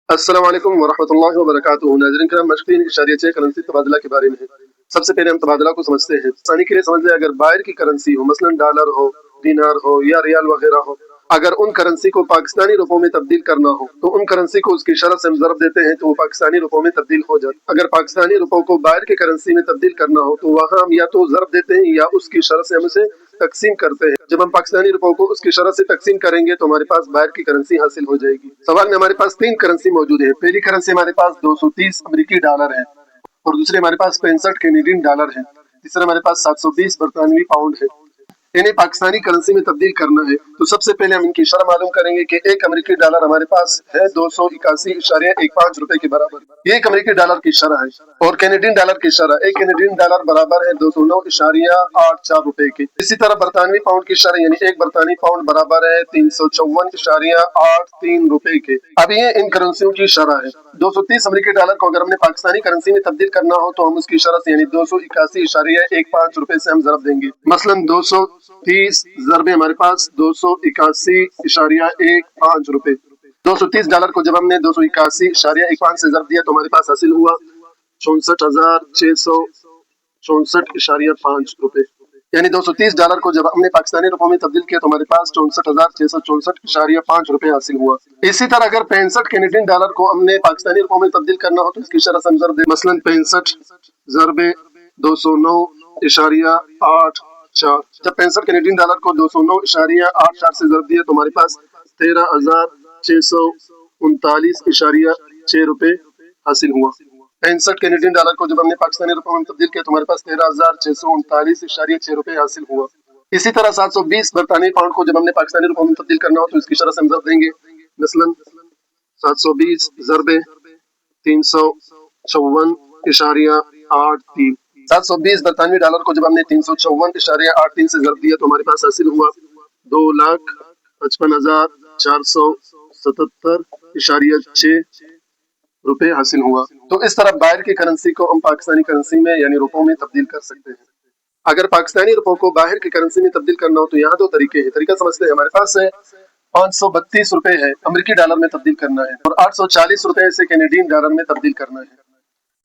अस्सलाम वालेकुम वरहमतुल्लाहि वबरकातुहू। नाज़रीन करम, मशक़ीन इशारिया करेंसी तबादला के बारे में है। सबसे पहले हम तबादला को समझते हैं। आसानी के लिए समझ लें, अगर बाहर की करेंसी हो, मसलन डॉलर हो, दिनार हो या रियाल वगैरह हो, अगर उन करेंसी को पाकिस्तानी रुपयों में तब्दील करना हो तो उन करेंसी को उसकी शरह से हम ज़रब देते हैं तो वो पाकिस्तानी रुपयों में तब्दील हो जाती है। अगर पाकिस्तानी रुपयों को बाहर की करेंसी में तब्दील करना हो तो वहाँ हम या तो ज़रब देते हैं या उसकी शरह से हम उसे तकसीम करते हैं। जब हम पाकिस्तानी रुपयों को उसकी शरह से तकसीम करेंगे तो हमारे पास बाहर की करेंसी हासिल हो जाएगी। सवाल में हमारे पास तीन करेंसी मौजूद है। पहली करेंसी हमारे पास 230 अमेरिकी डॉलर है और दूसरी हमारे पास 65 कैनेडियन डॉलर है। तीसरा हमारे पास 720 बरतानवी पाउंड है। इन्हें पाकिस्तानी करेंसी में तब्दील करना है तो सबसे पहले हम इनकी शरह मालूम करेंगे कि एक अमेरिकी डॉलर हमारे पास है 281.15 रुपए के बराबर। ये एक अमेरिकी डॉलर की शरह है और कैनेडियन डॉलर की शरह, एक कैनेडियन डॉलर बराबर है 209.84 रुपए के। इसी तरह बरतानवी पाउंड की शरह यानी एक बरतानवी पाउंड बराबर है 354.83 रुपए के। अब ये इन करेंसियों की शरह है। 230 अमेरिकी डॉलर को अगर हमने पाकिस्तानी करेंसी में तब्दील करना हो तो हम उसकी शरह से यानी 281.15 रुपए से हम ज़रब देंगे। मसलन 230 ज़रबे हमारे पास 281.15 रुपए। 230 डॉलर को जब हमने 281.15 से ज़रब दिया तो हमारे पास हासिल हुआ 64,664.5 रुपए। यानी 230 डॉलर को जब हमने पाकिस्तानी रुपयों में तब्दील किया तो हमारे पास 64,664.5 रुपए हासिल हुआ। इसी तरह अगर 65 कैनेडियन डॉलर को हमने पाकिस्तानी रुपयों में तब्दील करना हो तो इसकी शरह से हम ज़रब दें। मसलन 65 ज़रबे 209.84। जब 65 कैनेडियन डॉलर को 209.84 से ज़रब दिया तो हमारे पास 13,639.6 रुपए हासिल हुआ। 65 कैनेडियन डॉलर को जब हमने पाकिस्तानी रुपयों में तब्दील किया तो हमारे पास 13,639.6 रुपए हासिल हुआ। इसी तरह 720 बरतानवी पाउंड को जब हमने पाकिस्तानी रुपयों में तब्दील करना हो तो इसकी शरह से हम ज़रब देंगे। मसलन 720 ज़रबे 354.83। 720 बरतानवी डॉलर को जब हमने 354.83 से ज़रब दिया तो हमारे पास हासिल हुआ 2,55,477.6 रुपए हासिल हुआ। तो इस तरह बाहर की करेंसी को हम पाकिस्तानी करेंसी में यानी रुपयों में तब्दील कर सकते हैं। अगर पाकिस्तानी रुपयों को बाहर की करेंसी में तब्दील करना हो तो यहाँ दो तरीके हैं। तरीका समझते हैं। हमारे पास है 532 रुपए है, अमेरिकी डॉलर में तब्दील करना है और 840 रुपए से कैनेडियन डॉलर में तब्दील करना है।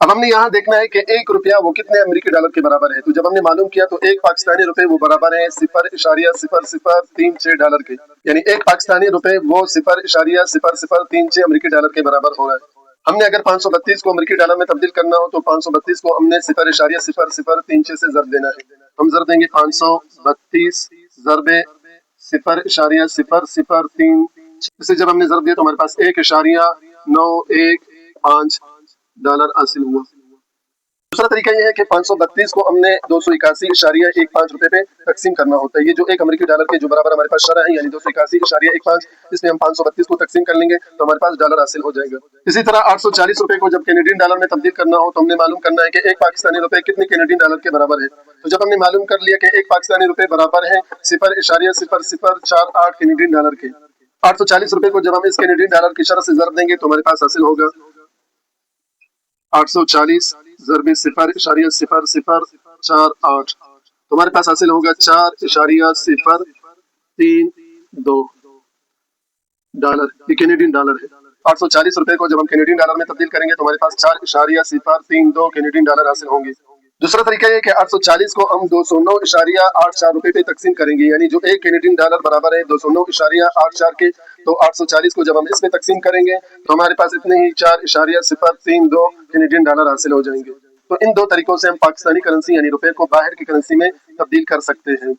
अब हमने यहाँ देखना है कि एक रुपया वो कितने अमेरिकी डॉलर के बराबर है। तो जब हमने मालूम किया तो एक पाकिस्तानी रुपए वो बराबर है 0.0036 डॉलर के। यानी एक पाकिस्तानी रुपए वो 0.0036 अमेरिकी डॉलर के बराबर हो रहा है। हमने अगर 532 को अमेरिकी डॉलर में तब्दील करना हो तो 532 को हमने 0.0036 से ज़रब देना है। हम ज़रब देंगे 532 ज़रबे 0.0036। इसे जब हमने ज़रब दिया तो हमारे पास 1.915 डॉलर हासिल हुआ। दूसरा तरीका यह है कि 532 को हमने 281.15 रुपए पे तकसीम करना होता है। ये जो एक अमेरिकी डॉलर के जो बराबर हमारे पास शरह है यानी 281.15, इसमें हम 532 को तकसीम कर लेंगे तो हमारे पास डॉलर हासिल हो जाएगा। इसी तरह 840 रुपए को जब कैनेडियन डॉलर में तब्दील करना हो तो हमने मालूम करना है कि एक पाकिस्तानी रुपए कितने कैनेडियन डॉलर के बराबर है। तो जब हमने मालूम कर लिया कि एक पाकिस्तानी रुपए बराबर है 0.0048 कैनेडियन डॉलर के, 840 रुपए को जब हम इस कैनेडियन डॉलर की शरह से ज़रब देंगे तो हमारे पास हासिल होगा 840 ज़रबे 0.0048। तो हमारे पास हासिल होगा 4.032 डॉलर। ये कैनेडियन डॉलर है। 840 रुपए को जब हम कैनेडियन डॉलर में तब्दील करेंगे तो हमारे पास 4.032 कैनेडियन डॉलर हासिल होंगे। दूसरा तरीका ये कि 840 को हम 209.84 रुपए पे तकसीम करेंगे। यानी जो एक कैनेडियन डॉलर बराबर है 209.84 के, तो 840 को जब हम इसमें तकसीम करेंगे तो हमारे पास इतने ही 4.032 कैनेडियन डॉलर हासिल हो जाएंगे। तो इन दो तरीकों से हम पाकिस्तानी करेंसी यानी रुपए को बाहर की करेंसी में तब्दील कर सकते हैं।